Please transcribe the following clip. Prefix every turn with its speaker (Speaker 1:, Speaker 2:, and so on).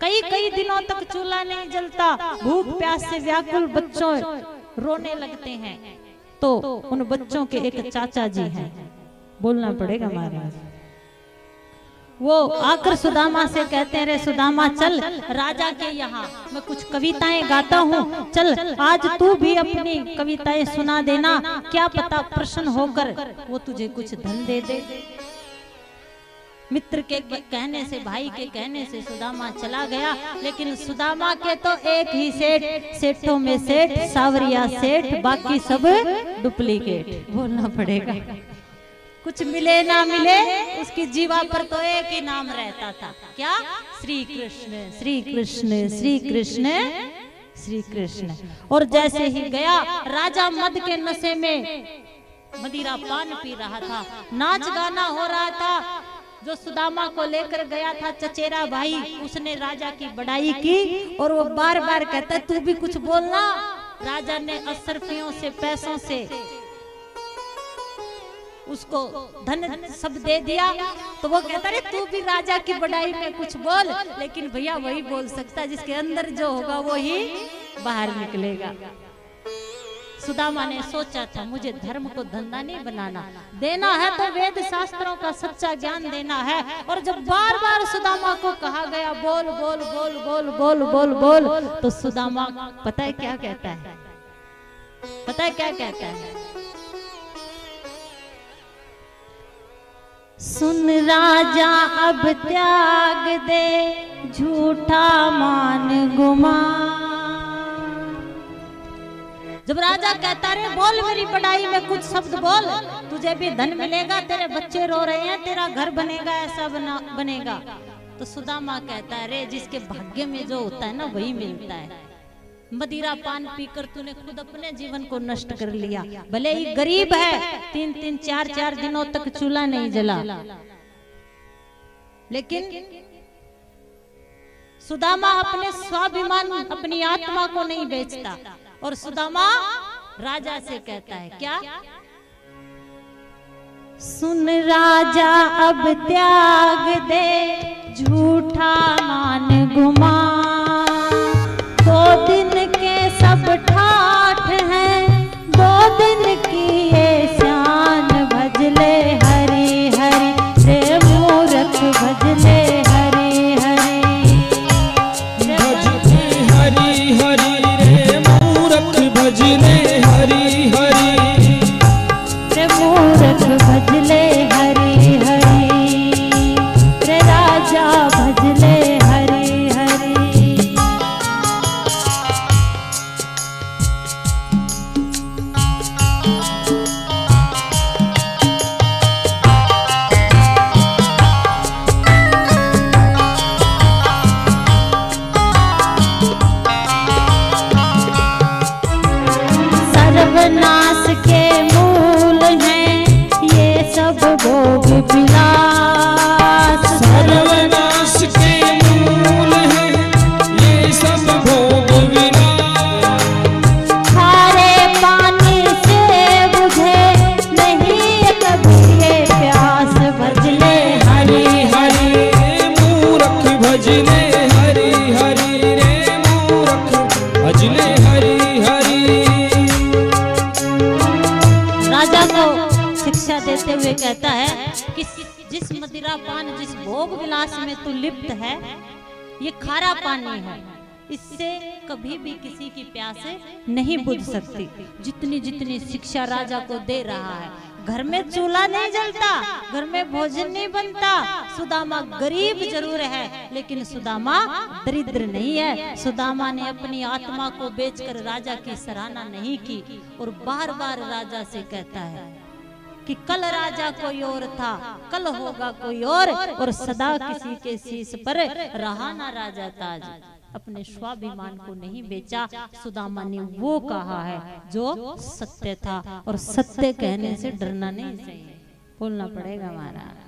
Speaker 1: कई कई दिनों तक चूल्हा नहीं जलता, भूख प्यास से व्याकुल बच्चों रोने लगते हैं। तो उन बच्चों के एक चाचा जी हैं, बोलना पड़ेगा महाराज, वो आकर सुदामा से कहते हैं, रे सुदामा चल राजा के यहाँ मैं कुछ कविताएं गाता हूँ, चल आज तू भी अपनी कविताएं सुना देना, क्या पता प्रसन्न होकर वो तुझे कुछ धन दे दे। मित्र के कहने से, भाई के कहने से सुदामा चला गया, लेकिन सुदामा के तो एक ही सेठ, सेठों में सेठ, सावरिया सेठ, बाकी सब डुप्लीकेट, बोलना पड़ेगा। कुछ मिले ना मिले, उसकी जीवा पर तो एक ही नाम रहता था, क्या? श्री कृष्ण श्री कृष्ण श्री कृष्ण श्री कृष्ण। और जैसे ही गया, राजा मद के नशे में मदिरा पान पी रहा था, नाच गाना हो रहा था। जो सुदामा को लेकर गया था चचेरा भाई, उसने राजा की बड़ाई की और वो बार बार कहता तू भी कुछ बोलना। राजा ने अशरफियों से, पैसों से उसको धन सब दे दिया, तो वो कहता है तू भी राजा की बड़ाई में कुछ बोल। लेकिन भैया वही बोल सकता है जिसके अंदर जो होगा वो ही बाहर निकलेगा। सुदामा ने सोचा था मुझे धर्म को धंधा नहीं बनाना, देना है तो वेद शास्त्रों का सच्चा ज्ञान देना है। और जब बार बार सुदामा को कहा गया बोल बोल बोल बोल बोल बोल बोल, तो सुदामा पता है क्या कहता है? पता है क्या कहता है? सुन राजा अब त्याग दे झूठा मान गुमान। जब राजा कहता रे बोल मेरी बड़ाई में कुछ शब्द बोल, तुझे भी धन मिलेगा, तेरे बच्चे रो रहे हैं, तेरा घर बनेगा, ऐसा बनेगा। तो सुदामा कहता है रे जिसके भाग्य में जो होता है ना वही मिलता है। मदिरा पान पीकर तूने खुद अपने जीवन को नष्ट कर लिया। भले ही गरीब है, 3-3 4-4 दिनों तक चूल्हा नहीं जला, लेकिन सुदामा अपने स्वाभिमान, अपनी आत्मा को नहीं बेचता। और सुदामा राजा से कहता है क्या? सुन राजा अब त्याग दे झूठा मान गुमान। 2 दिन के सब ठाठ हैं, 2 दिन की ये शान, भजले हरि हरि रे मूरख भजले हरि हरि,
Speaker 2: भजले हरि हरि भजले हरि हरि
Speaker 1: रे मूरख भजले हरि हरि रे राजा भजले हरि हरि। सर्वनाश के मूल हैं ये सब भोग विलास।
Speaker 2: सर्वनाश के मूल हैं ये सब भोग विलास।
Speaker 1: खारे पानी से बुझे नहीं कभी ये प्यास, भजले हरि हरि
Speaker 2: मूरख भजले हरि हरि रे मूरख भजले हरि हरि।
Speaker 1: राजा को शिक्षा देते हुए कहता है कि जिस मदिरा पान, जिस भोग विलास में तू लिप्त है, ये खारा पानी है, इससे कभी भी किसी की प्यास नहीं बुझ सकती। जितनी जितनी शिक्षा राजा को दे रहा है, घर में चूल्हा नहीं जलता, घर में भोजन नहीं बनता। सुदामा गरीब जरूर है, लेकिन सुदामा दरिद्र नहीं है। सुदामा ने अपनी आत्मा को बेचकर राजा की सराहना नहीं की, और बार बार राजा से कहता है कि कल राजा कोई और था, कल होगा कोई और सदा किसी के शीश पर रहा ना राजा ताज। अपने स्वाभिमान को नहीं बेचा, सुदामा ने वो कहा है जो सत्य था, और सत्य कहने से डरना नहीं चाहिए, बोलना पड़ेगा महाराज।